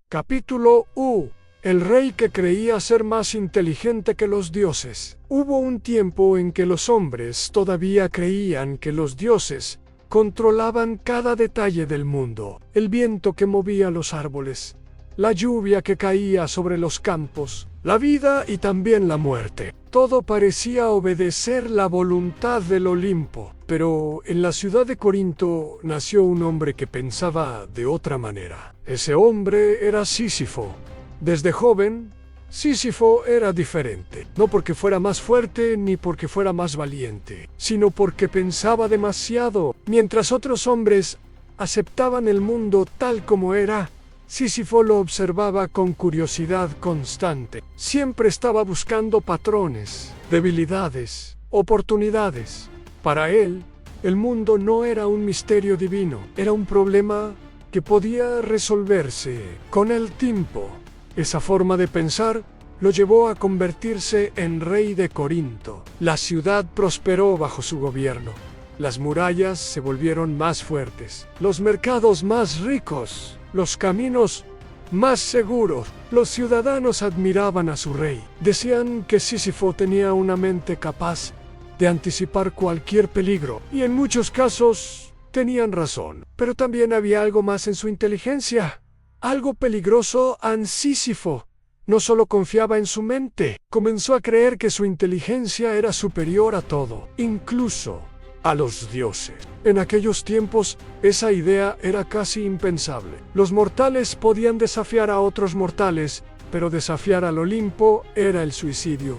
Capítulo U. El rey que creía ser más inteligente que los dioses. Hubo un tiempo en que los hombres todavía creían que los dioses controlaban cada detalle del mundo. El viento que movía los árboles, la lluvia que caía sobre los campos, la vida y también la muerte. Todo parecía obedecer la voluntad del Olimpo. Pero en la ciudad de Corinto nació un hombre que pensaba de otra manera. Ese hombre era Sísifo. Desde joven, Sísifo era diferente, no porque fuera más fuerte ni porque fuera más valiente, sino porque pensaba demasiado. Mientras otros hombres aceptaban el mundo tal como era, Sísifo lo observaba con curiosidad constante. Siempre estaba buscando patrones, debilidades, oportunidades. Para él, el mundo no era un misterio divino, era un problema que podía resolverse con el tiempo. Esa forma de pensar lo llevó a convertirse en rey de Corinto. La ciudad prosperó bajo su gobierno. Las murallas se volvieron más fuertes, los mercados más ricos, los caminos más seguros. Los ciudadanos admiraban a su rey. Decían que Sísifo tenía una mente capaz de anticipar cualquier peligro, y en muchos casos tenían razón. Pero también había algo más en su inteligencia. Algo peligroso en Sísifo. No solo confiaba en su mente, comenzó a creer que su inteligencia era superior a todo, incluso a los dioses. En aquellos tiempos, esa idea era casi impensable. Los mortales podían desafiar a otros mortales, pero desafiar al Olimpo era el suicidio.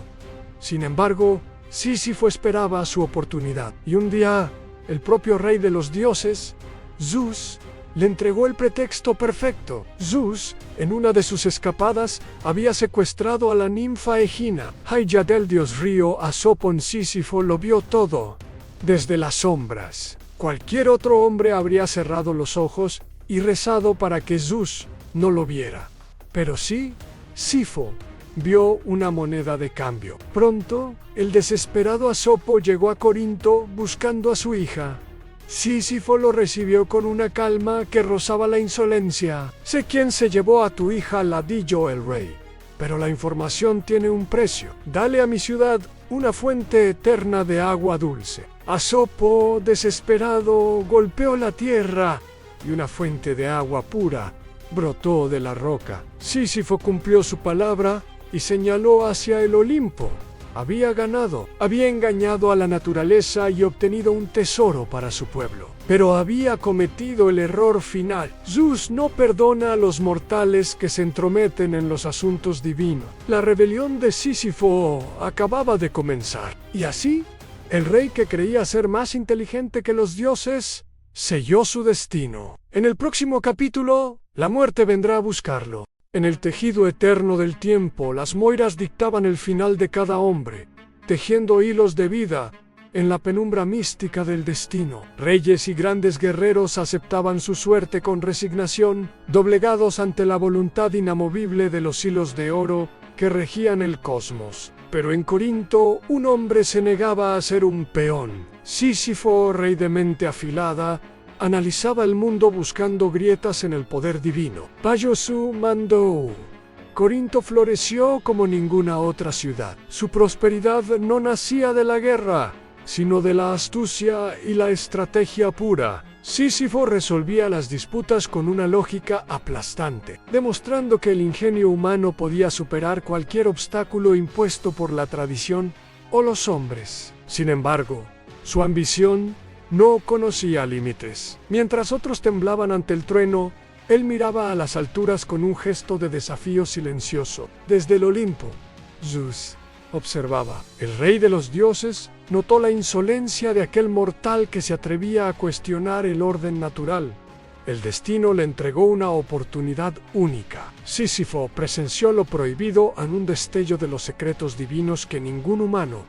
Sin embargo, Sísifo esperaba su oportunidad, y un día, el propio rey de los dioses, Zeus, le entregó el pretexto perfecto. Zeus, en una de sus escapadas, había secuestrado a la ninfa Egina. Haya el dios río Asopon. Sísifo lo vio todo desde las sombras. Cualquier otro hombre habría cerrado los ojos y rezado para que Zeus no lo viera. Pero sí, Sísifo vio una moneda de cambio. Pronto, el desesperado Asopo llegó a Corinto buscando a su hija. Sísifo lo recibió con una calma que rozaba la insolencia. Sé quién se llevó a tu hija, ladillo el rey. Pero la información tiene un precio. Dale a mi ciudad una fuente eterna de agua dulce. Asopo, desesperado, golpeó la tierra y una fuente de agua pura brotó de la roca. Sísifo cumplió su palabra y señaló hacia el Olimpo. Había ganado, había engañado a la naturaleza y obtenido un tesoro para su pueblo. Pero había cometido el error final. Zeus no perdona a los mortales que se entrometen en los asuntos divinos. La rebelión de Sísifo acababa de comenzar. Y así, el rey que creía ser más inteligente que los dioses, selló su destino. En el próximo capítulo, la muerte vendrá a buscarlo. En el tejido eterno del tiempo, las moiras dictaban el final de cada hombre, tejiendo hilos de vida en la penumbra mística del destino. Reyes y grandes guerreros aceptaban su suerte con resignación, doblegados ante la voluntad inamovible de los hilos de oro que regían el cosmos. Pero en Corinto, un hombre se negaba a ser un peón. Sísifo, rey de mente afilada, analizaba el mundo buscando grietas en el poder divino. Payosu mandó. Corinto floreció como ninguna otra ciudad. Su prosperidad no nacía de la guerra, sino de la astucia y la estrategia pura. Sísifo resolvía las disputas con una lógica aplastante, demostrando que el ingenio humano podía superar cualquier obstáculo impuesto por la tradición o los hombres. Sin embargo, su ambición no conocía límites. Mientras otros temblaban ante el trueno, él miraba a las alturas con un gesto de desafío silencioso. Desde el Olimpo, Zeus observaba. El rey de los dioses notó la insolencia de aquel mortal que se atrevía a cuestionar el orden natural. El destino le entregó una oportunidad única. Sísifo presenció lo prohibido en un destello de los secretos divinos que ningún humano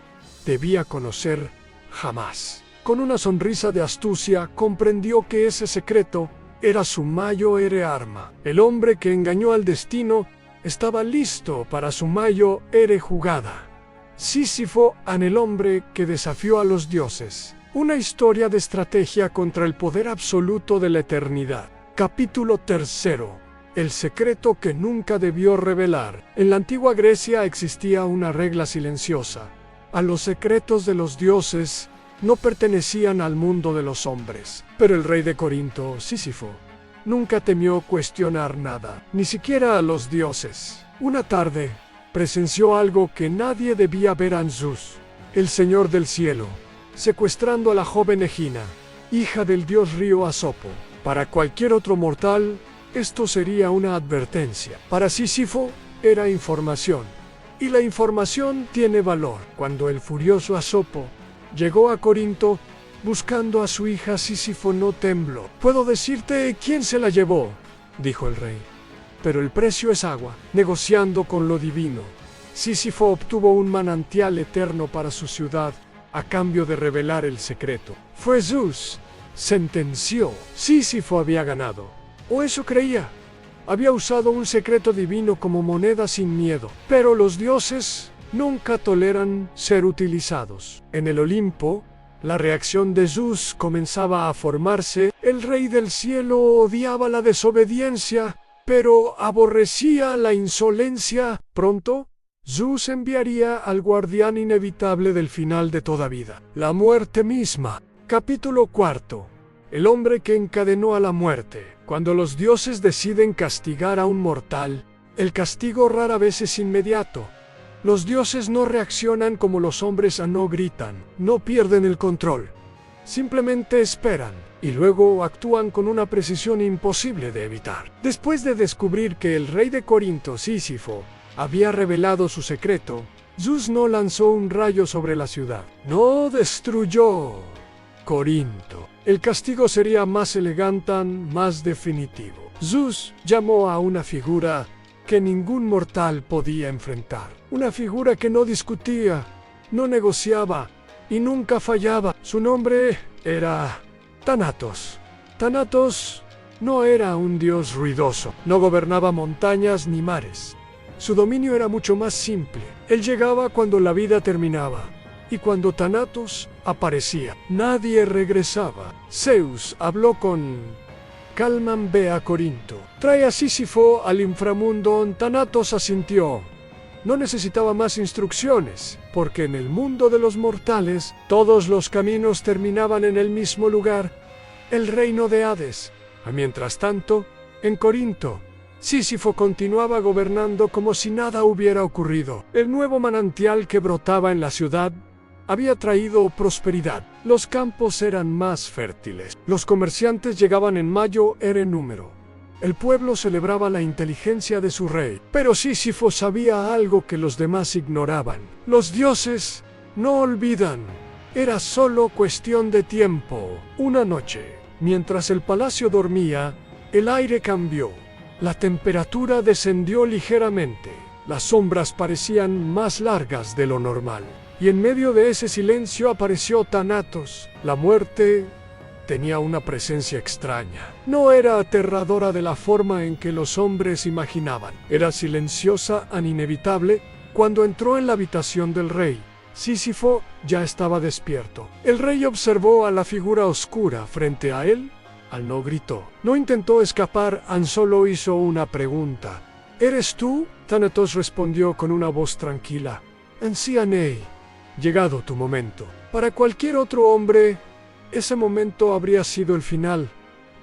debía conocer jamás. Con una sonrisa de astucia, comprendió que ese secreto era su mayor arma. El hombre que engañó al destino estaba listo para su mayor jugada. Sísifo en el hombre que desafió a los dioses. Una historia de estrategia contra el poder absoluto de la eternidad. Capítulo 3. el secreto que nunca debió revelar. En la antigua Grecia existía una regla silenciosa. A los secretos de los dioses no pertenecían al mundo de los hombres. Pero el rey de Corinto, Sísifo, nunca temió cuestionar nada, ni siquiera a los dioses. Una tarde, presenció algo que nadie debía ver a Zeus, el señor del cielo, secuestrando a la joven Egina, hija del dios río Asopo. Para cualquier otro mortal, esto sería una advertencia. Para Sísifo, era información. Y la información tiene valor. Cuando el furioso Asopo llegó a Corinto, buscando a su hija, Sísifo no tembló. «Puedo decirte quién se la llevó», dijo el rey. «Pero el precio es agua». Negociando con lo divino, Sísifo obtuvo un manantial eterno para su ciudad a cambio de revelar el secreto. Fue Zeus, sentenció. Sísifo había ganado. O eso creía. Había usado un secreto divino como moneda sin miedo. Pero los dioses nunca toleran ser utilizados. En el Olimpo, la reacción de Zeus comenzaba a formarse. El rey del cielo odiaba la desobediencia, pero aborrecía la insolencia. Pronto, Zeus enviaría al guardián inevitable del final de toda vida, la muerte misma. Capítulo 4. El hombre que encadenó a la muerte. Cuando los dioses deciden castigar a un mortal, el castigo rara vez es inmediato. Los dioses no reaccionan como los hombres, no gritan, no pierden el control. Simplemente esperan, y luego actúan con una precisión imposible de evitar. Después de descubrir que el rey de Corinto, Sísifo, había revelado su secreto, Zeus no lanzó un rayo sobre la ciudad. No destruyó Corinto. El castigo sería más elegante, más definitivo. Zeus llamó a una figura que ningún mortal podía enfrentar. Una figura que no discutía, no negociaba y nunca fallaba. Su nombre era Thanatos. Thanatos no era un dios ruidoso, no gobernaba montañas ni mares. Su dominio era mucho más simple. Él llegaba cuando la vida terminaba, y cuando Thanatos aparecía, nadie regresaba. Zeus habló con Calman, ve a Corinto. Trae a Sísifo al inframundo. Thanatos asintió. No necesitaba más instrucciones, porque en el mundo de los mortales, todos los caminos terminaban en el mismo lugar, el reino de Hades. Mientras tanto, en Corinto, Sísifo continuaba gobernando como si nada hubiera ocurrido. El nuevo manantial que brotaba en la ciudad había traído prosperidad. Los campos eran más fértiles. Los comerciantes llegaban en mayo en número. El pueblo celebraba la inteligencia de su rey. Pero Sísifo sabía algo que los demás ignoraban. Los dioses no olvidan. Era solo cuestión de tiempo. Una noche, mientras el palacio dormía, el aire cambió. La temperatura descendió ligeramente. Las sombras parecían más largas de lo normal. Y en medio de ese silencio apareció Thanatos. La muerte tenía una presencia extraña. No era aterradora de la forma en que los hombres imaginaban. Era silenciosa e inevitable. Cuando entró en la habitación del rey, Sísifo ya estaba despierto. El rey observó a la figura oscura frente a él. No gritó. No intentó escapar, solo hizo una pregunta. ¿Eres tú? Thanatos respondió con una voz tranquila. Ancianei, llegado tu momento. Para cualquier otro hombre, ese momento habría sido el final.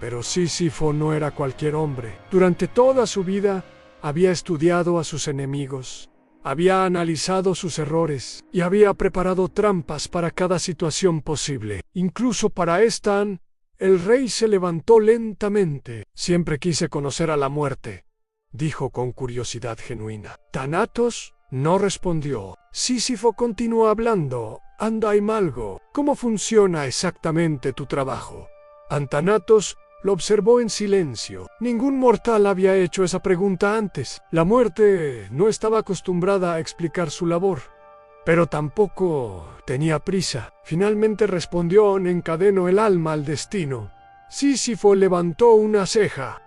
Pero Sísifo no era cualquier hombre. Durante toda su vida, había estudiado a sus enemigos. Había analizado sus errores y había preparado trampas para cada situación posible. Incluso para esta. El rey se levantó lentamente. Siempre quise conocer a la muerte, dijo con curiosidad genuina. Thanatos no respondió. Sísifo continuó hablando. Malgo, ¿cómo funciona exactamente tu trabajo? Thanatos lo observó en silencio. Ningún mortal había hecho esa pregunta antes. La muerte no estaba acostumbrada a explicar su labor, pero tampoco tenía prisa. Finalmente respondió: encadeno el alma al destino. Sísifo levantó una ceja.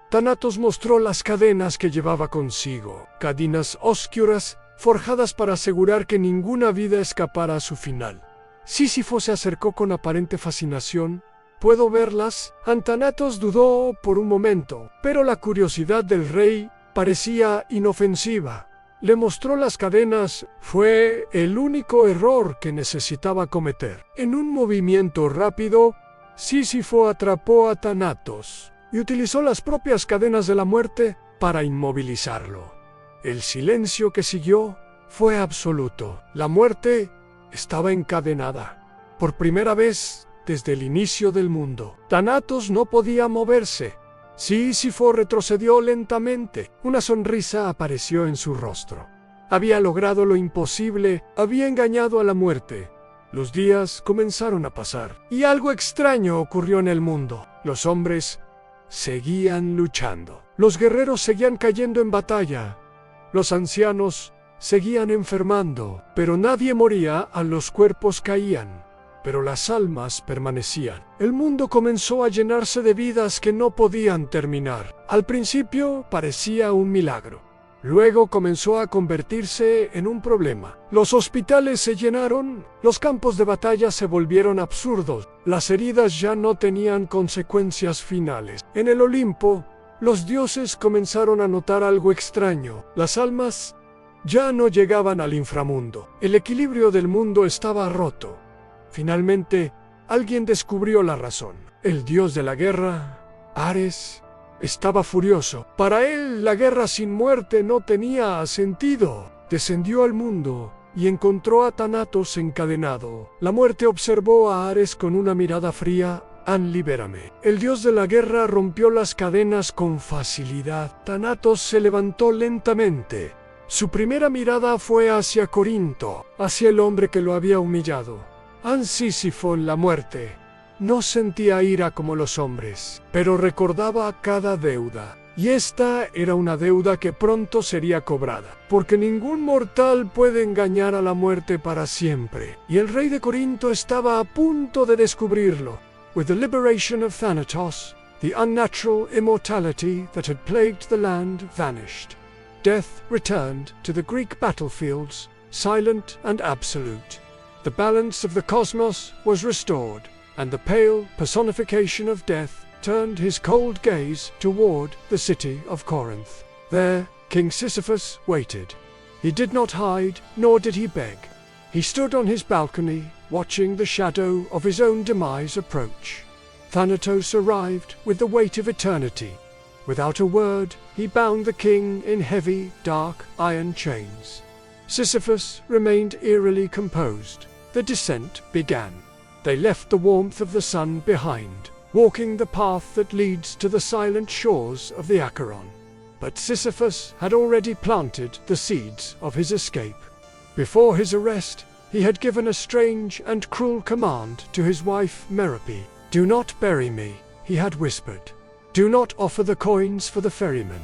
Thanatos mostró las cadenas que llevaba consigo. Cadenas oscuras, forjadas para asegurar que ninguna vida escapara a su final. Sísifo se acercó con aparente fascinación ¿Puedo verlas? Thanatos dudó por un momento, pero la curiosidad del rey parecía inofensiva. Le mostró las cadenas. Fue el único error que necesitaba cometer. En un movimiento rápido, Sísifo atrapó a Thanatos y utilizó las propias cadenas de la muerte para inmovilizarlo. El silencio que siguió fue absoluto. La muerte estaba encadenada. Por primera vez desde el inicio del mundo, Thanatos no podía moverse. Sísifo retrocedió lentamente. Una sonrisa apareció en su rostro. Había logrado lo imposible, había engañado a la muerte. Los días comenzaron a pasar, y algo extraño ocurrió en el mundo. Los hombres seguían luchando. Los guerreros seguían cayendo en batalla. Los ancianos seguían enfermando, pero nadie moría, los cuerpos caían. Pero las almas permanecían. El mundo comenzó a llenarse de vidas que no podían terminar. Al principio parecía un milagro. Luego comenzó a convertirse en un problema. Los hospitales se llenaron, los campos de batalla se volvieron absurdos, las heridas ya no tenían consecuencias finales. En el Olimpo, los dioses comenzaron a notar algo extraño. Las almas ya no llegaban al inframundo. El equilibrio del mundo estaba roto. Finalmente, alguien descubrió la razón. El dios de la guerra, Ares, estaba furioso. Para él, la guerra sin muerte no tenía sentido. Descendió al mundo y encontró a Thanatos encadenado. La muerte observó a Ares con una mirada fría. Libérame. El dios de la guerra rompió las cadenas con facilidad. Thanatos se levantó lentamente. Su primera mirada fue hacia Corinto, hacia el hombre que lo había humillado. Sísifo en la muerte no sentía ira como los hombres, pero recordaba cada deuda. Y esta era una deuda que pronto sería cobrada, porque ningún mortal puede engañar a la muerte para siempre. Y el rey de Corinto estaba a punto de descubrirlo. With the liberation of Thanatos, the unnatural immortality that had plagued the land vanished. Death returned to the Greek battlefields, silent and absolute. The balance of the cosmos was restored, and the pale personification of death turned his cold gaze toward the city of Corinth. There, King Sisyphus waited. He did not hide, nor did he beg. He stood on his balcony, watching the shadow of his own demise approach. Thanatos arrived with the weight of eternity. Without a word, he bound the king in heavy, dark iron chains. Sisyphus remained eerily composed. The descent began. They left the warmth of the sun behind, walking the path that leads to the silent shores of the Acheron. But Sisyphus had already planted the seeds of his escape. Before his arrest, he had given a strange and cruel command to his wife Merope. "Do not bury me," he had whispered. "Do not offer the coins for the ferryman.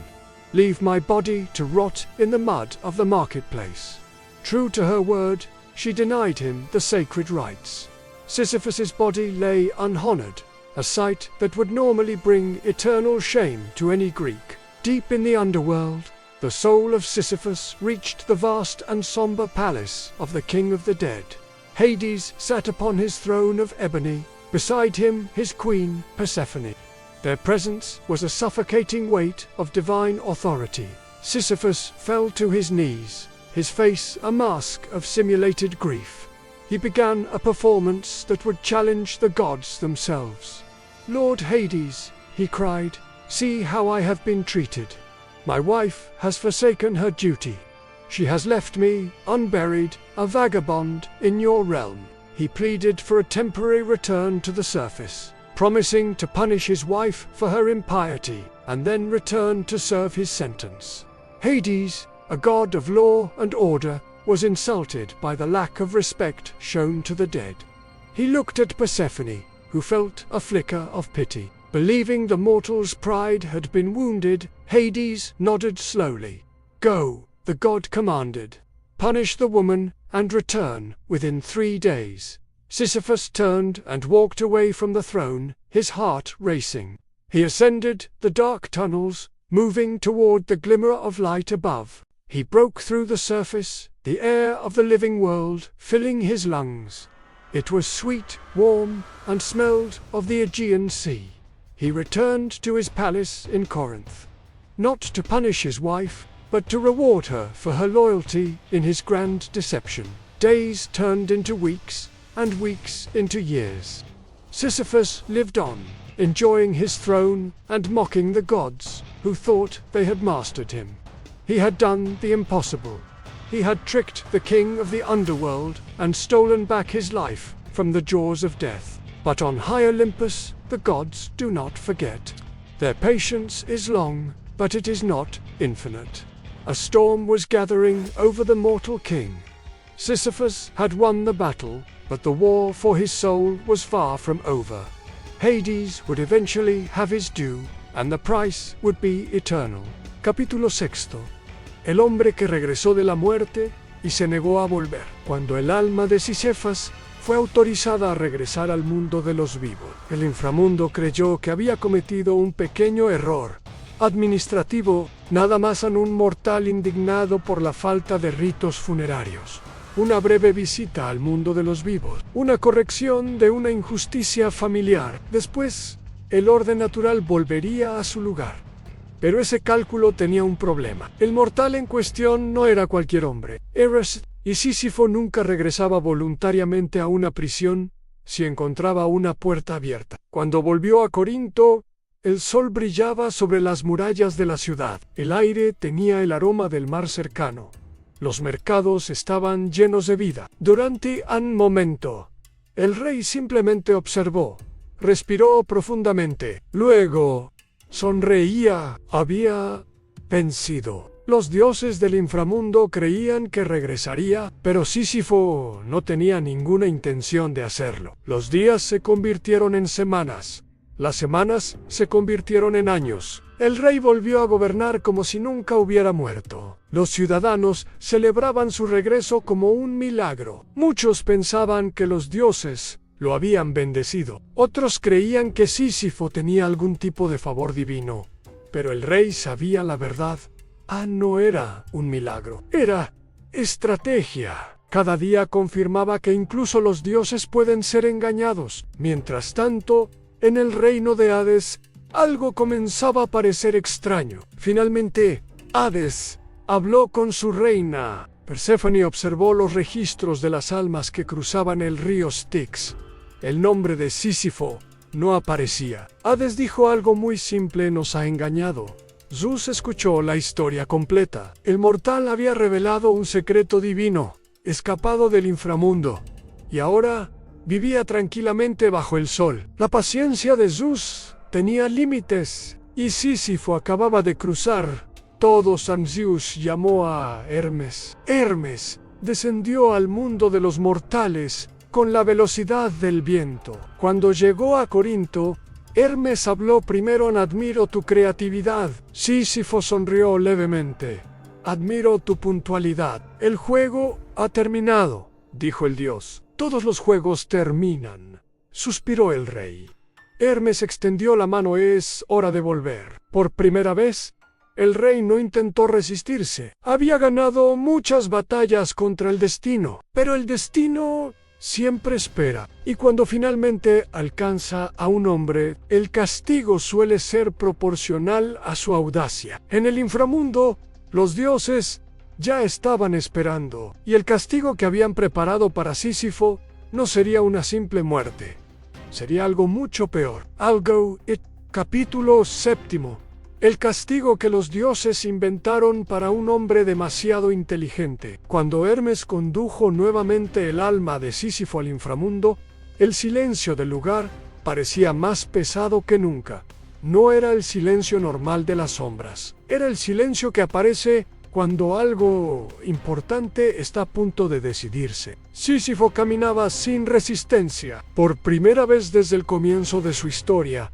Leave my body to rot in the mud of the marketplace." True to her word, she denied him the sacred rites. Sisyphus's body lay unhonored, a sight that would normally bring eternal shame to any Greek. Deep in the underworld, the soul of Sisyphus reached the vast and somber palace of the king of the dead. Hades sat upon his throne of ebony, beside him his queen, Persephone. Their presence was a suffocating weight of divine authority. Sisyphus fell to his knees, his face a mask of simulated grief. He began a performance that would challenge the gods themselves. "Lord Hades," he cried, "see how I have been treated. My wife has forsaken her duty. She has left me, unburied, a vagabond in your realm." He pleaded for a temporary return to the surface, promising to punish his wife for her impiety, and then return to serve his sentence. Hades, a god of law and order, was insulted by the lack of respect shown to the dead. He looked at Persephone, who felt a flicker of pity. Believing the mortal's pride had been wounded, Hades nodded slowly. "Go," the god commanded. "Punish the woman, and return within 3 days." Sisyphus turned and walked away from the throne, his heart racing. He ascended the dark tunnels, moving toward the glimmer of light above. He broke through the surface, the air of the living world filling his lungs. It was sweet, warm, and smelled of the Aegean Sea. He returned to his palace in Corinth, not to punish his wife, but to reward her for her loyalty in his grand deception. Days turned into weeks, and weeks into years. Sisyphus lived on, enjoying his throne and mocking the gods, who thought they had mastered him. He had done the impossible. He had tricked the king of the underworld and stolen back his life from the jaws of death. But on high Olympus, the gods do not forget. Their patience is long, but it is not infinite. A storm was gathering over the mortal king. Sisyphus had won the battle, but the war for his soul was far from over. Hades would eventually have his due, and the price would be eternal. Capítulo 6. El hombre que regresó de la muerte y se negó a volver. Cuando el alma de Sísifo fue autorizada a regresar al mundo de los vivos, el inframundo creyó que había cometido un pequeño error administrativo, nada más en un mortal indignado por la falta de ritos funerarios. Una breve visita al mundo de los vivos, una corrección de una injusticia familiar. Después, el orden natural volvería a su lugar. Pero ese cálculo tenía un problema. El mortal en cuestión no era cualquier hombre. Eros y Sísifo nunca regresaba voluntariamente a una prisión si encontraba una puerta abierta. Cuando volvió a Corinto, el sol brillaba sobre las murallas de la ciudad. El aire tenía el aroma del mar cercano. Los mercados estaban llenos de vida. Durante un momento, el rey simplemente observó, respiró profundamente. Luego, sonreía. Había vencido. Los dioses del inframundo creían que regresaría, pero Sísifo no tenía ninguna intención de hacerlo. Los días se convirtieron en semanas. Las semanas se convirtieron en años. El rey volvió a gobernar como si nunca hubiera muerto. Los ciudadanos celebraban su regreso como un milagro. Muchos pensaban que los dioses lo habían bendecido. Otros creían que Sísifo tenía algún tipo de favor divino. Pero el rey sabía la verdad. No era un milagro. Era estrategia. Cada día confirmaba que incluso los dioses pueden ser engañados. Mientras tanto, en el reino de Hades, algo comenzaba a parecer extraño. Finalmente, Hades habló con su reina. Perséfone observó los registros de las almas que cruzaban el río Styx. El nombre de Sísifo no aparecía. Hades dijo algo muy simple: nos ha engañado. Zeus escuchó la historia completa. El mortal había revelado un secreto divino, escapado del inframundo, y ahora vivía tranquilamente bajo el sol. La paciencia de Zeus tenía límites, y Sísifo acababa de cruzar todo. Zeus llamó a Hermes. Hermes descendió al mundo de los mortales con la velocidad del viento. Cuando llegó a Corinto, Hermes habló primero en admiro tu creatividad. Sísifo sonrió levemente. Admiro tu puntualidad. El juego ha terminado, dijo el dios. Todos los juegos terminan, suspiró el rey. Hermes extendió la mano. Es hora de volver. Por primera vez, el rey no intentó resistirse. Había ganado muchas batallas contra el destino, pero el destino siempre espera, y cuando finalmente alcanza a un hombre, el castigo suele ser proporcional a su audacia. En el inframundo, los dioses ya estaban esperando, y el castigo que habían preparado para Sísifo no sería una simple muerte. Sería algo mucho peor. Capítulo 7. El castigo que los dioses inventaron para un hombre demasiado inteligente. Cuando Hermes condujo nuevamente el alma de Sísifo al inframundo, el silencio del lugar parecía más pesado que nunca. No era el silencio normal de las sombras. Era el silencio que aparece cuando algo importante está a punto de decidirse. Sísifo caminaba sin resistencia. Por primera vez desde el comienzo de su historia,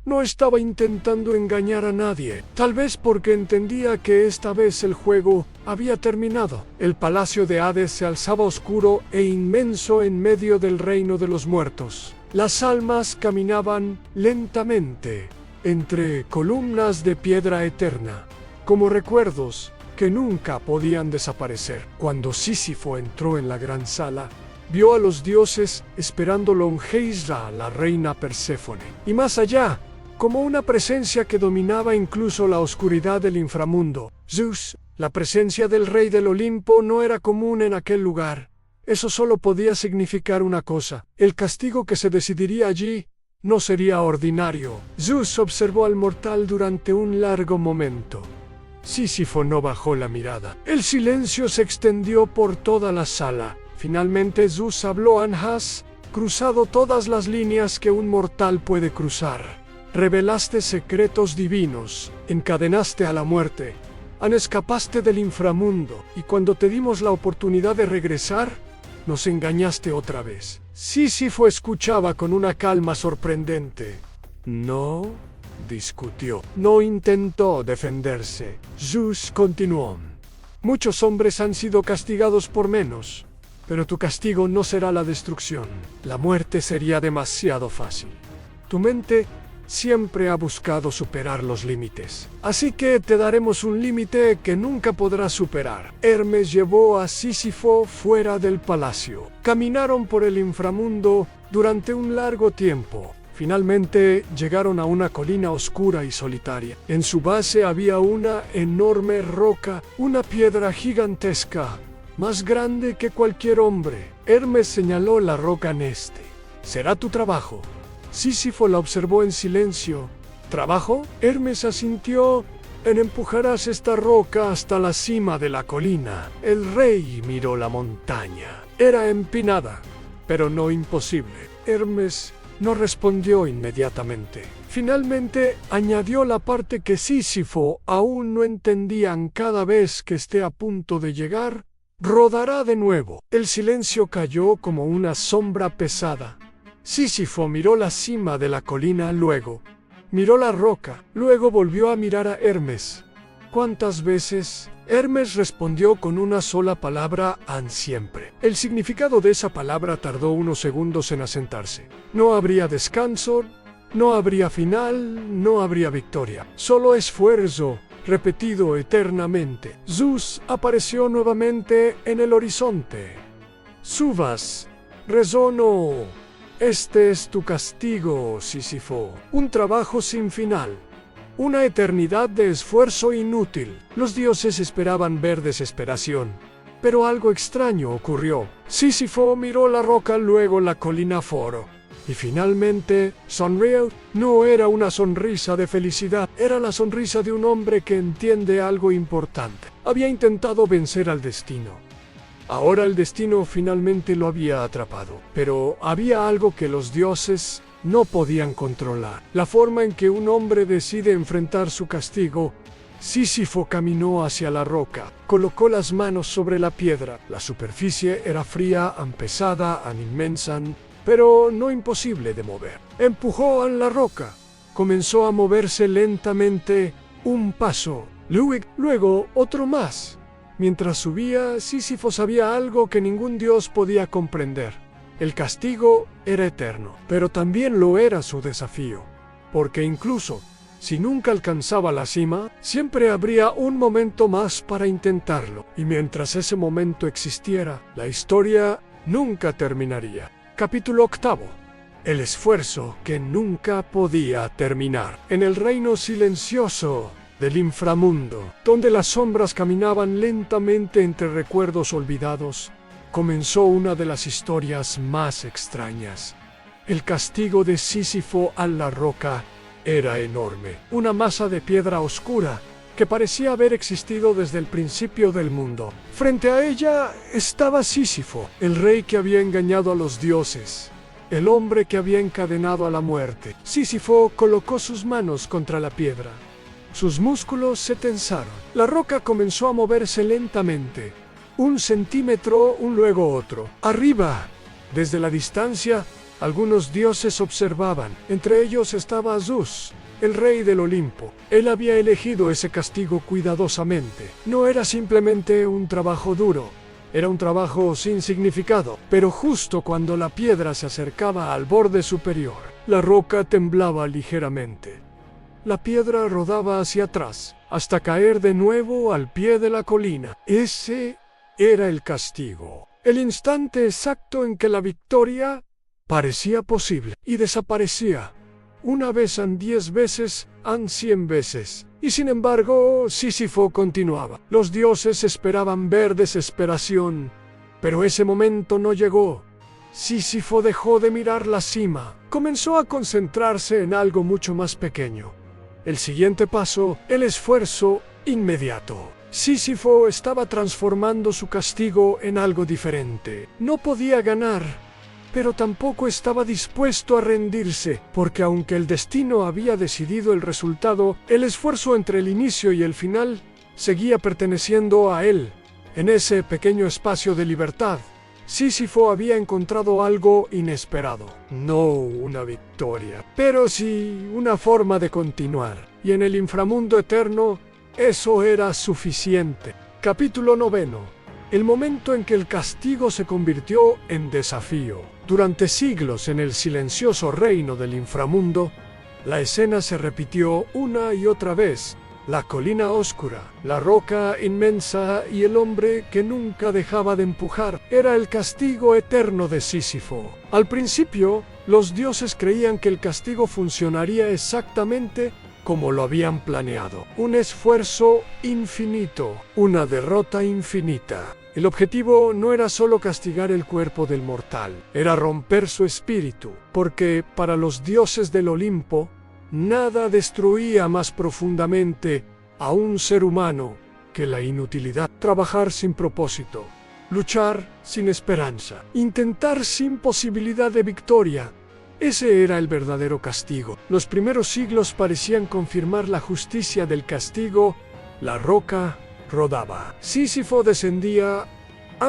no estaba intentando engañar a nadie, tal vez porque entendía que esta vez el juego había terminado. El palacio de Hades se alzaba oscuro e inmenso en medio del reino de los muertos. Las almas caminaban lentamente entre columnas de piedra eterna, como recuerdos que nunca podían desaparecer. Cuando Sísifo entró en la gran sala, vio a los dioses esperándolo en Heisra, la reina Perséfone. Y más allá, como una presencia que dominaba incluso la oscuridad del inframundo. Zeus, la presencia del rey del Olimpo, no era común en aquel lugar. Eso solo podía significar una cosa: el castigo que se decidiría allí no sería ordinario. Zeus observó al mortal durante un largo momento. Sísifo no bajó la mirada. El silencio se extendió por toda la sala. Finalmente Zeus habló: Has cruzado todas las líneas que un mortal puede cruzar. Revelaste secretos divinos, encadenaste a la muerte, escapaste del inframundo, y cuando te dimos la oportunidad de regresar, nos engañaste otra vez. Sísifo escuchaba con una calma sorprendente. No discutió, no intentó defenderse. Zeus continuó: muchos hombres han sido castigados por menos, pero tu castigo no será la destrucción. La muerte sería demasiado fácil. Tu mente siempre ha buscado superar los límites. Así que te daremos un límite que nunca podrás superar. Hermes llevó a Sísifo fuera del palacio. Caminaron por el inframundo durante un largo tiempo. Finalmente llegaron a una colina oscura y solitaria. En su base había una enorme roca, una piedra gigantesca, más grande que cualquier hombre. Hermes señaló la roca en este. Será tu trabajo. Sísifo la observó en silencio. ¿Trabajo? Hermes asintió. Empujarás esta roca hasta la cima de la colina. El rey miró la montaña. Era empinada, pero no imposible. Hermes no respondió inmediatamente. Finalmente añadió la parte que Sísifo aún no entendían: cada vez que esté a punto de llegar, rodará de nuevo. El silencio cayó como una sombra pesada. Sísifo miró la cima de la colina, luego miró la roca, luego volvió a mirar a Hermes. ¿Cuántas veces? Hermes respondió con una sola palabra: an siempre. El significado de esa palabra tardó unos segundos en asentarse. No habría descanso, no habría final, no habría victoria. Solo esfuerzo, repetido eternamente. Zeus apareció nuevamente en el horizonte. Subas, resonó. Este es tu castigo, Sísifo. Un trabajo sin final. Una eternidad de esfuerzo inútil. Los dioses esperaban ver desesperación. Pero algo extraño ocurrió. Sísifo miró la roca, luego la colina Foro. Y finalmente sonrió. No era una sonrisa de felicidad, era la sonrisa de un hombre que entiende algo importante. Había intentado vencer al destino. Ahora el destino finalmente lo había atrapado, pero había algo que los dioses no podían controlar: la forma en que un hombre decide enfrentar su castigo. Sísifo caminó hacia la roca, colocó las manos sobre la piedra. La superficie era fría, pesada, inmensa, pero no imposible de mover. Empujó a la roca, comenzó a moverse lentamente, un paso, luego otro más. Mientras subía, Sísifo sabía algo que ningún dios podía comprender: el castigo era eterno, pero también lo era su desafío, porque incluso si nunca alcanzaba la cima, siempre habría un momento más para intentarlo, y mientras ese momento existiera, la historia nunca terminaría. Capítulo 8. El esfuerzo que nunca podía terminar. En el reino silencioso del inframundo, donde las sombras caminaban lentamente entre recuerdos olvidados, comenzó una de las historias más extrañas. El castigo de Sísifo a la roca era enorme, una masa de piedra oscura que parecía haber existido desde el principio del mundo. Frente a ella estaba Sísifo, el rey que había engañado a los dioses, el hombre que había encadenado a la muerte. Sísifo colocó sus manos contra la piedra. Sus músculos se tensaron. La roca comenzó a moverse lentamente. 1 centímetro, luego otro. Arriba, desde la distancia, algunos dioses observaban. Entre ellos estaba Zeus, el rey del Olimpo. Él había elegido ese castigo cuidadosamente. No era simplemente un trabajo duro, era un trabajo sin significado. Pero justo cuando la piedra se acercaba al borde superior, la roca temblaba ligeramente. La piedra rodaba hacia atrás, hasta caer de nuevo al pie de la colina. Ese era el castigo. el instante exacto en que la victoria parecía posible y desaparecía. Una vez han 10 veces, han 100 veces. Y sin embargo, Sísifo continuaba. Los dioses esperaban ver desesperación, pero ese momento no llegó. Sísifo dejó de mirar la cima. Comenzó a concentrarse en algo mucho más pequeño. El siguiente paso, el esfuerzo inmediato. Sísifo estaba transformando su castigo en algo diferente. No podía ganar, pero tampoco estaba dispuesto a rendirse, porque aunque el destino había decidido el resultado, el esfuerzo entre el inicio y el final seguía perteneciendo a él. En ese pequeño espacio de libertad, Sísifo había encontrado algo inesperado. No una victoria, pero sí una forma de continuar. Y en el inframundo eterno, eso era suficiente. Capítulo 9. El momento en que el castigo se convirtió en desafío. Durante siglos en el silencioso reino del inframundo, la escena se repitió una y otra vez. La colina oscura, la roca inmensa y el hombre que nunca dejaba de empujar. Era el castigo eterno de Sísifo. Al principio, los dioses creían que el castigo funcionaría exactamente como lo habían planeado. Un esfuerzo infinito, una derrota infinita. El objetivo no era solo castigar el cuerpo del mortal, era romper su espíritu, porque para los dioses del Olimpo, nada destruía más profundamente a un ser humano que la inutilidad. Trabajar sin propósito, luchar sin esperanza, intentar sin posibilidad de victoria. Ese era el verdadero castigo. Los primeros siglos parecían confirmar la justicia del castigo. La roca rodaba. Sísifo descendía,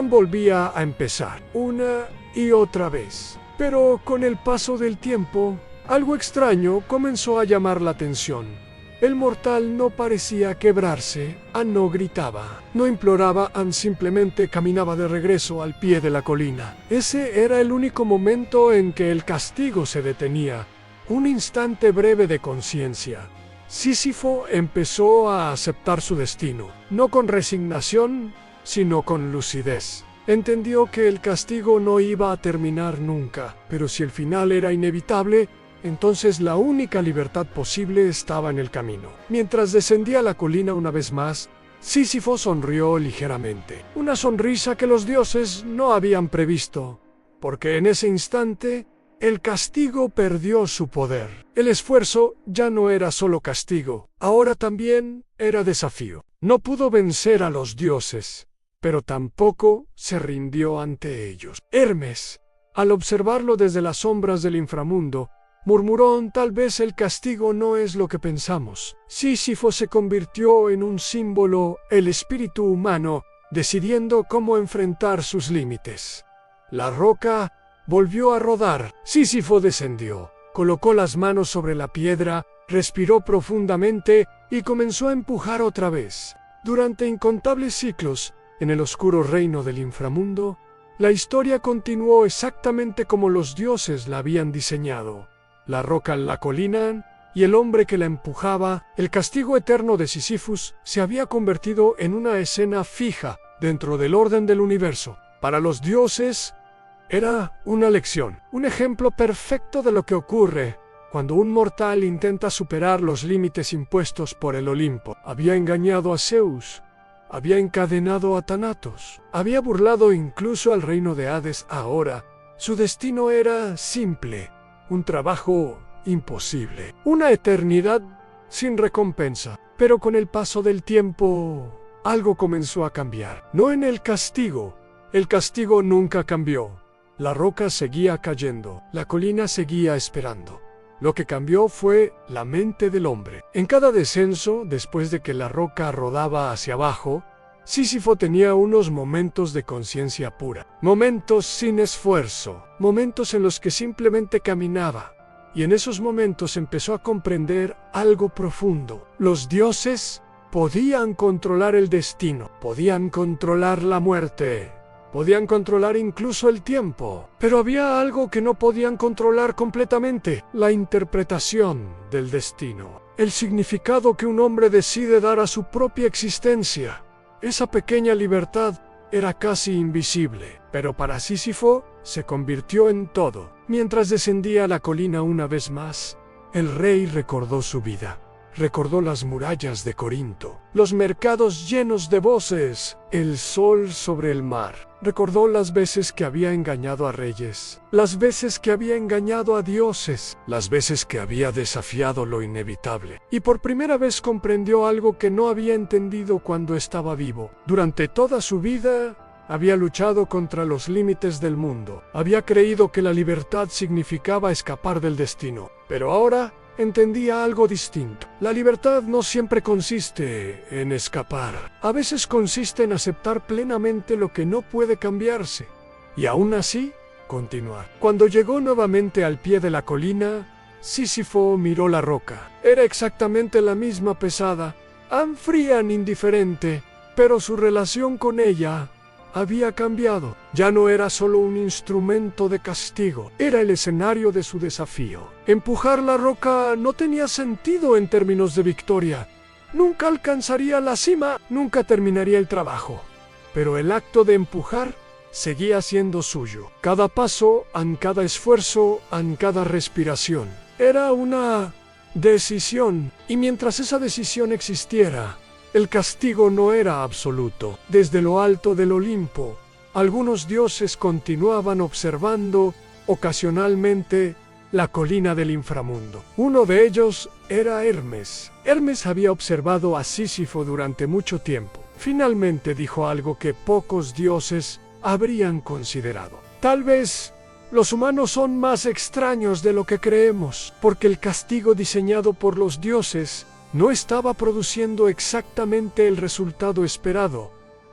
volvía a empezar, una y otra vez. Pero con el paso del tiempo, algo extraño comenzó a llamar la atención. El mortal no parecía quebrarse, no gritaba, no imploraba, simplemente caminaba de regreso al pie de la colina. Ese era el único momento en que el castigo se detenía, un instante breve de conciencia. Sísifo empezó a aceptar su destino, no con resignación, sino con lucidez. Entendió que el castigo no iba a terminar nunca, pero si el final era inevitable, entonces la única libertad posible estaba en el camino. Mientras descendía la colina una vez más, Sísifo sonrió ligeramente. Una sonrisa que los dioses no habían previsto, porque en ese instante el castigo perdió su poder. El esfuerzo ya no era solo castigo, ahora también era desafío. No pudo vencer a los dioses, pero tampoco se rindió ante ellos. Hermes, al observarlo desde las sombras del inframundo, murmuró: tal vez el castigo no es lo que pensamos. Sísifo se convirtió en un símbolo, el espíritu humano, decidiendo cómo enfrentar sus límites. La roca volvió a rodar. Sísifo descendió, colocó las manos sobre la piedra, respiró profundamente y comenzó a empujar otra vez. Durante incontables ciclos, en el oscuro reino del inframundo, la historia continuó exactamente como los dioses la habían diseñado. La roca en la colina y el hombre que la empujaba. El castigo eterno de Sísifo se había convertido en una escena fija dentro del orden del universo. Para los dioses era una lección, un ejemplo perfecto de lo que ocurre cuando un mortal intenta superar los límites impuestos por el Olimpo. Había engañado a Zeus, había encadenado a Thanatos, había burlado incluso al reino de Hades. Ahora, su destino era simple. Un trabajo imposible, una eternidad sin recompensa. Pero con el paso del tiempo, algo comenzó a cambiar. No en el castigo nunca cambió. La roca seguía cayendo, la colina seguía esperando. Lo que cambió fue la mente del hombre. En cada descenso, después de que la roca rodaba hacia abajo, Sísifo tenía unos momentos de conciencia pura, momentos sin esfuerzo, momentos en los que simplemente caminaba. Y en esos momentos empezó a comprender algo profundo. Los dioses podían controlar el destino, podían controlar la muerte, podían controlar incluso el tiempo. Pero había algo que no podían controlar completamente: la interpretación del destino, el significado que un hombre decide dar a su propia existencia. Esa pequeña libertad era casi invisible. Pero para Sísifo se convirtió en todo. Mientras descendía la colina una vez más, el rey recordó su vida. Recordó las murallas de Corinto, los mercados llenos de voces, el sol sobre el mar. Recordó las veces que había engañado a reyes, las veces que había engañado a dioses, las veces que había desafiado lo inevitable. Y por primera vez comprendió algo que no había entendido cuando estaba vivo. Durante toda su vida había luchado contra los límites del mundo. Había creído que la libertad significaba escapar del destino. Pero ahora entendía algo distinto. La libertad no siempre consiste en escapar. A veces consiste en aceptar plenamente lo que no puede cambiarse. Y aún así, continuar. Cuando llegó nuevamente al pie de la colina, Sísifo miró la roca. Era exactamente la misma, pesada, fría, indiferente, pero su relación con ella había cambiado. Ya no era solo un instrumento de castigo, era el escenario de su desafío. Empujar la roca no tenía sentido en términos de victoria. Nunca alcanzaría la cima, nunca terminaría el trabajo. Pero el acto de empujar seguía siendo suyo. Cada paso, en cada esfuerzo, en cada respiración. Era una decisión, y mientras esa decisión existiera, el castigo no era absoluto. Desde lo alto del Olimpo, algunos dioses continuaban observando, ocasionalmente, la colina del inframundo. Uno de ellos era Hermes. Hermes había observado a Sísifo durante mucho tiempo. Finalmente dijo algo que pocos dioses habrían considerado. Tal vez los humanos son más extraños de lo que creemos, porque el castigo diseñado por los dioses no estaba produciendo exactamente el resultado esperado.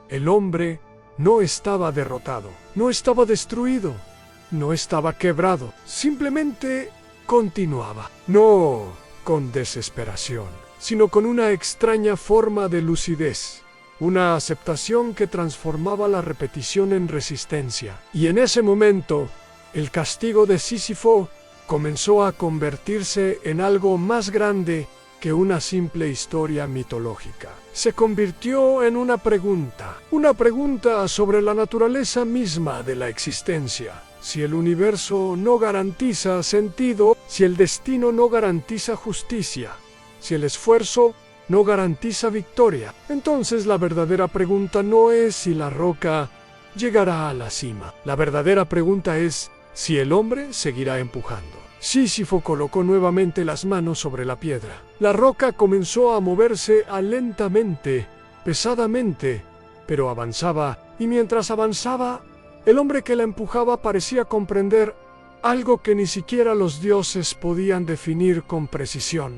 El hombre no estaba derrotado, no estaba destruido, no estaba quebrado, simplemente continuaba. No con desesperación, sino con una extraña forma de lucidez, una aceptación que transformaba la repetición en resistencia. Y en ese momento, el castigo de Sísifo comenzó a convertirse en algo más grande que una simple historia mitológica. Se convirtió en una pregunta sobre la naturaleza misma de la existencia. Si el universo no garantiza sentido, si el destino no garantiza justicia, si el esfuerzo no garantiza victoria, entonces la verdadera pregunta no es si la roca llegará a la cima. La verdadera pregunta es si el hombre seguirá empujando. Sísifo colocó nuevamente las manos sobre la piedra. La roca comenzó a moverse lentamente, pesadamente, pero avanzaba, y mientras avanzaba, el hombre que la empujaba parecía comprender algo que ni siquiera los dioses podían definir con precisión,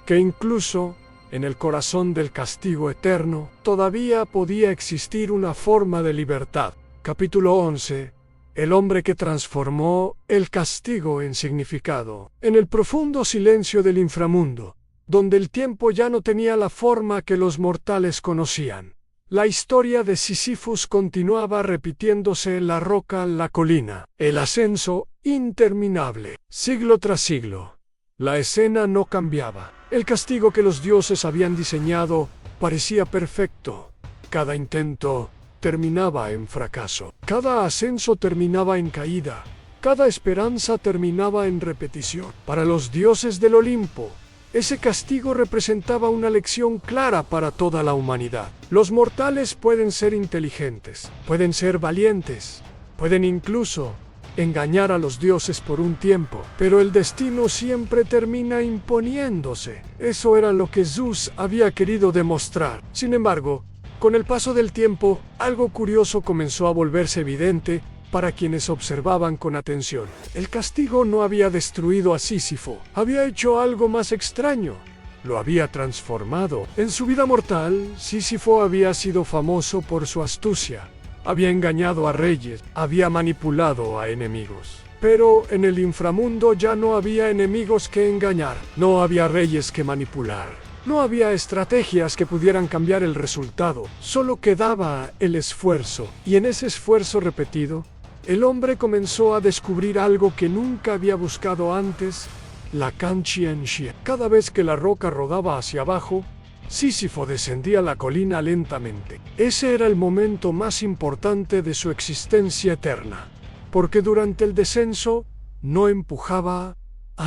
que incluso en el corazón del castigo eterno todavía podía existir una forma de libertad. Capítulo 11. El hombre que transformó el castigo en significado. En el profundo silencio del inframundo, donde el tiempo ya no tenía la forma que los mortales conocían, la historia de Sísifos continuaba repitiéndose en la roca, la colina, el ascenso interminable, siglo tras siglo. La escena no cambiaba. El castigo que los dioses habían diseñado parecía perfecto. Cada intento terminaba en fracaso. Cada ascenso terminaba en caída. Cada esperanza terminaba en repetición. Para los dioses del Olimpo, ese castigo representaba una lección clara para toda la humanidad. Los mortales pueden ser inteligentes, pueden ser valientes, pueden incluso engañar a los dioses por un tiempo, pero el destino siempre termina imponiéndose. Eso era lo que Zeus había querido demostrar. Sin embargo, con el paso del tiempo, algo curioso comenzó a volverse evidente para quienes observaban con atención. El castigo no había destruido a Sísifo, había hecho algo más extraño. Lo había transformado. En su vida mortal, Sísifo había sido famoso por su astucia. Había engañado a reyes, había manipulado a enemigos. Pero en el inframundo ya no había enemigos que engañar, no había reyes que manipular. No había estrategias que pudieran cambiar el resultado, solo quedaba el esfuerzo. Y en ese esfuerzo repetido, el hombre comenzó a descubrir algo que nunca había buscado antes, la Kantianxia. Cada vez que la roca rodaba hacia abajo, Sísifo descendía la colina lentamente. Ese era el momento más importante de su existencia eterna, porque durante el descenso no empujaba,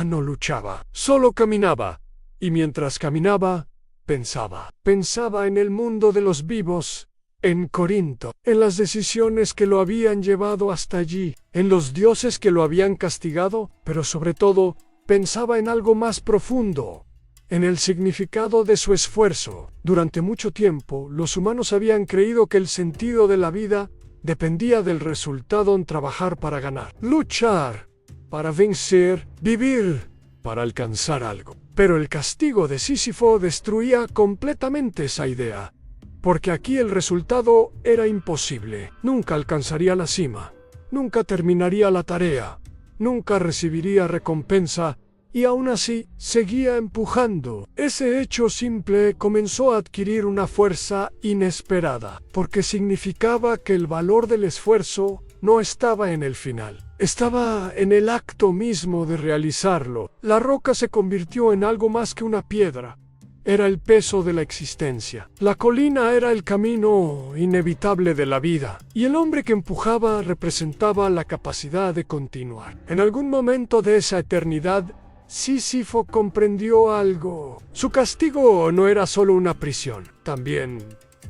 no luchaba, solo caminaba, y mientras caminaba, pensaba. Pensaba en el mundo de los vivos, en Corinto, en las decisiones que lo habían llevado hasta allí, en los dioses que lo habían castigado, pero sobre todo, pensaba en algo más profundo, en el significado de su esfuerzo. Durante mucho tiempo, los humanos habían creído que el sentido de la vida dependía del resultado en trabajar para ganar, luchar, para vencer, vivir, para alcanzar algo. Pero el castigo de Sísifo destruía completamente esa idea, porque aquí el resultado era imposible. Nunca alcanzaría la cima, nunca terminaría la tarea, nunca recibiría recompensa, y aún así seguía empujando. Ese hecho simple comenzó a adquirir una fuerza inesperada, porque significaba que el valor del esfuerzo no estaba en el final, estaba en el acto mismo de realizarlo. La roca se convirtió en algo más que una piedra. Era el peso de la existencia. La colina era el camino inevitable de la vida, y el hombre que empujaba representaba la capacidad de continuar. En algún momento de esa eternidad, Sísifo comprendió algo. Su castigo no era solo una prisión, también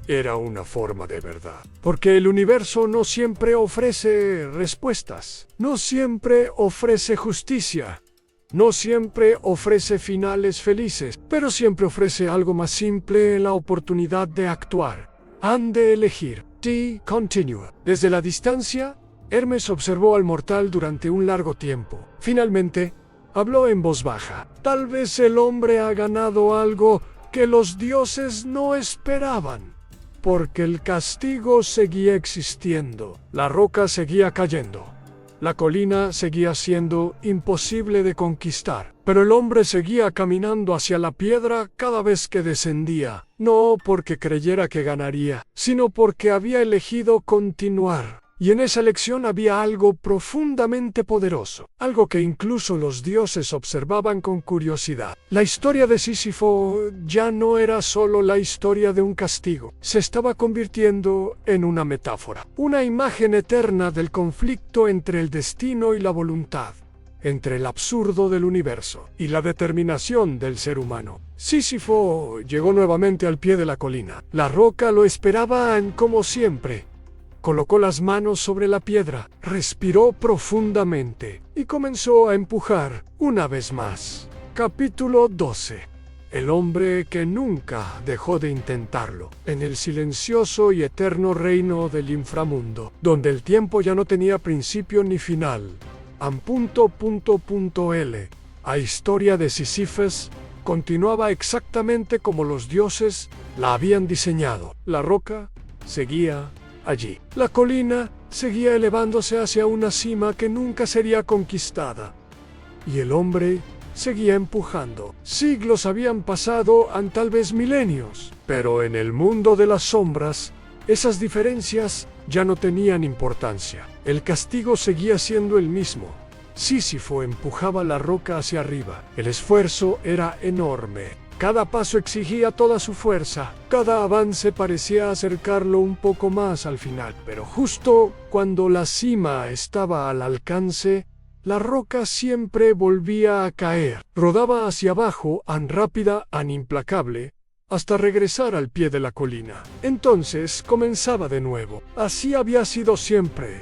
era una forma de verdad. Porque el universo no siempre ofrece respuestas, no siempre ofrece justicia, no siempre ofrece finales felices, pero siempre ofrece algo más simple: la oportunidad de actuar. Han de elegir. T. Continua. Desde la distancia, Hermes observó al mortal durante un largo tiempo. Finalmente, habló en voz baja. Tal vez el hombre ha ganado algo que los dioses no esperaban, porque el castigo seguía existiendo. La roca seguía cayendo. La colina seguía siendo imposible de conquistar, pero el hombre seguía caminando hacia la piedra cada vez que descendía, no porque creyera que ganaría, sino porque había elegido continuar. Y en esa elección había algo profundamente poderoso, algo que incluso los dioses observaban con curiosidad. La historia de Sísifo ya no era solo la historia de un castigo, se estaba convirtiendo en una metáfora, una imagen eterna del conflicto entre el destino y la voluntad, entre el absurdo del universo y la determinación del ser humano. Sísifo llegó nuevamente al pie de la colina. La roca lo esperaba como siempre. Colocó las manos sobre la piedra, respiró profundamente y comenzó a empujar una vez más. Capítulo 12. El hombre que nunca dejó de intentarlo. En el silencioso y eterno reino del inframundo, donde el tiempo ya no tenía principio ni final. La historia de Sísifos continuaba exactamente como los dioses la habían diseñado. La roca seguía allí. La colina seguía elevándose hacia una cima que nunca sería conquistada. Y el hombre seguía empujando. Siglos habían pasado, tal vez milenios. Pero en el mundo de las sombras, esas diferencias ya no tenían importancia. El castigo seguía siendo el mismo. Sísifo empujaba la roca hacia arriba. El esfuerzo era enorme. Cada paso exigía toda su fuerza, cada avance parecía acercarlo un poco más al final, pero justo cuando la cima estaba al alcance, la roca siempre volvía a caer. Rodaba hacia abajo, tan rápida, tan implacable, hasta regresar al pie de la colina. Entonces comenzaba de nuevo. Así había sido siempre.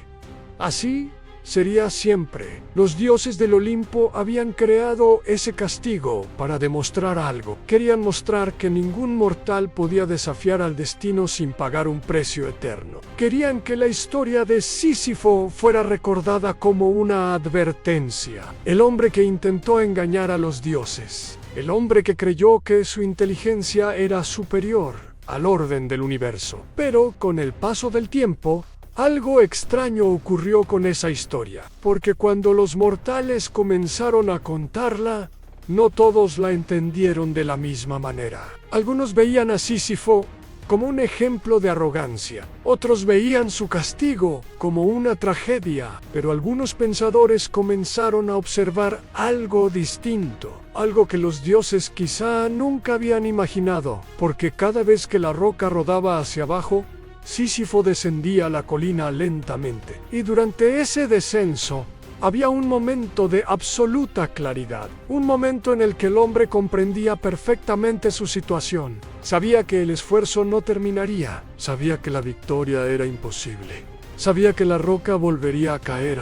Así sería siempre. Los dioses del Olimpo habían creado ese castigo para demostrar algo. Querían mostrar que ningún mortal podía desafiar al destino sin pagar un precio eterno. Querían que la historia de Sísifo fuera recordada como una advertencia. El hombre que intentó engañar a los dioses. El hombre que creyó que su inteligencia era superior al orden del universo. Pero con el paso del tiempo, algo extraño ocurrió con esa historia, porque cuando los mortales comenzaron a contarla, no todos la entendieron de la misma manera. Algunos veían a Sísifo como un ejemplo de arrogancia. Otros veían su castigo como una tragedia, pero algunos pensadores comenzaron a observar algo distinto, algo que los dioses quizá nunca habían imaginado, porque cada vez que la roca rodaba hacia abajo, Sísifo descendía la colina lentamente. Y durante ese descenso, había un momento de absoluta claridad, un momento en el que el hombre comprendía perfectamente su situación. Sabía que el esfuerzo no terminaría, sabía que la victoria era imposible, sabía que la roca volvería a caer.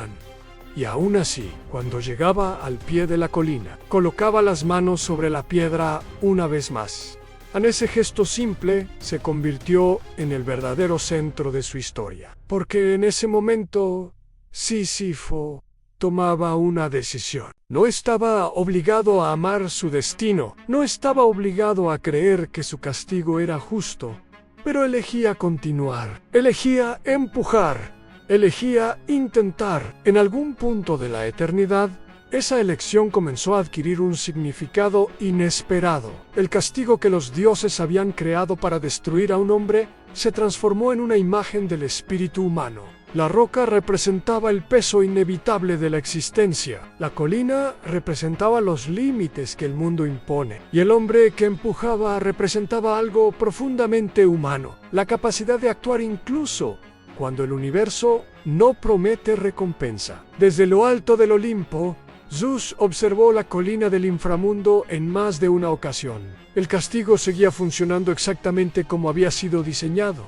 Y aún así, cuando llegaba al pie de la colina, colocaba las manos sobre la piedra una vez más. En ese gesto simple se convirtió en el verdadero centro de su historia, porque en ese momento Sísifo tomaba una decisión. No estaba obligado a amar su destino, no estaba obligado a creer que su castigo era justo, pero elegía continuar, elegía empujar, elegía intentar. En algún punto de la eternidad, esa elección comenzó a adquirir un significado inesperado. El castigo que los dioses habían creado para destruir a un hombre se transformó en una imagen del espíritu humano. La roca representaba el peso inevitable de la existencia. La colina representaba los límites que el mundo impone. Y el hombre que empujaba representaba algo profundamente humano. La capacidad de actuar incluso cuando el universo no promete recompensa. Desde lo alto del Olimpo, Zeus observó la colina del inframundo en más de una ocasión. El castigo seguía funcionando exactamente como había sido diseñado.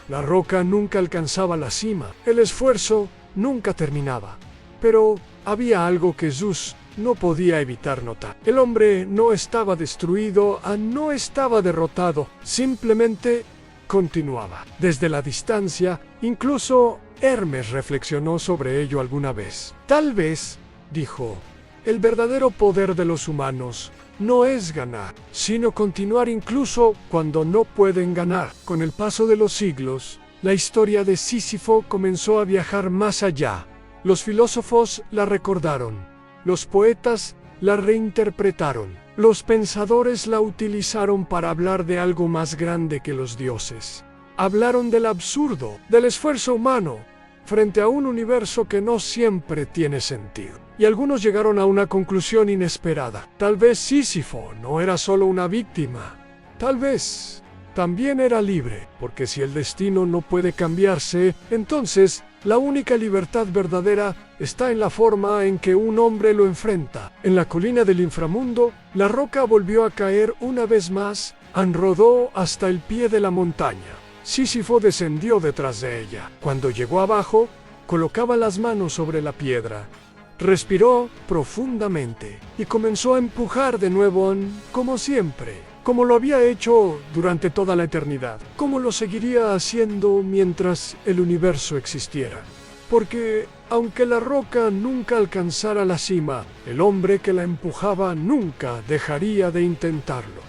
La roca nunca alcanzaba la cima, el esfuerzo nunca terminaba. Pero había algo que Zeus no podía evitar notar. El hombre no estaba destruido, no estaba derrotado, simplemente continuaba. Desde la distancia, incluso Hermes reflexionó sobre ello alguna vez. Tal vez, dijo, el verdadero poder de los humanos no es ganar, sino continuar incluso cuando no pueden ganar. Con el paso de los siglos, la historia de Sísifo comenzó a viajar más allá. Los filósofos la recordaron, los poetas la reinterpretaron, los pensadores la utilizaron para hablar de algo más grande que los dioses. Hablaron del absurdo, del esfuerzo humano, frente a un universo que no siempre tiene sentido. Y algunos llegaron a una conclusión inesperada. Tal vez Sísifo no era solo una víctima. Tal vez también era libre, porque si el destino no puede cambiarse, entonces la única libertad verdadera está en la forma en que un hombre lo enfrenta. En la colina del inframundo, la roca volvió a caer una vez más, rodó hasta el pie de la montaña. Sísifo descendió detrás de ella. Cuando llegó abajo, colocaba las manos sobre la piedra. Respiró profundamente y comenzó a empujar de nuevo, como siempre, como lo había hecho durante toda la eternidad, como lo seguiría haciendo mientras el universo existiera. Porque, aunque la roca nunca alcanzara la cima, el hombre que la empujaba nunca dejaría de intentarlo.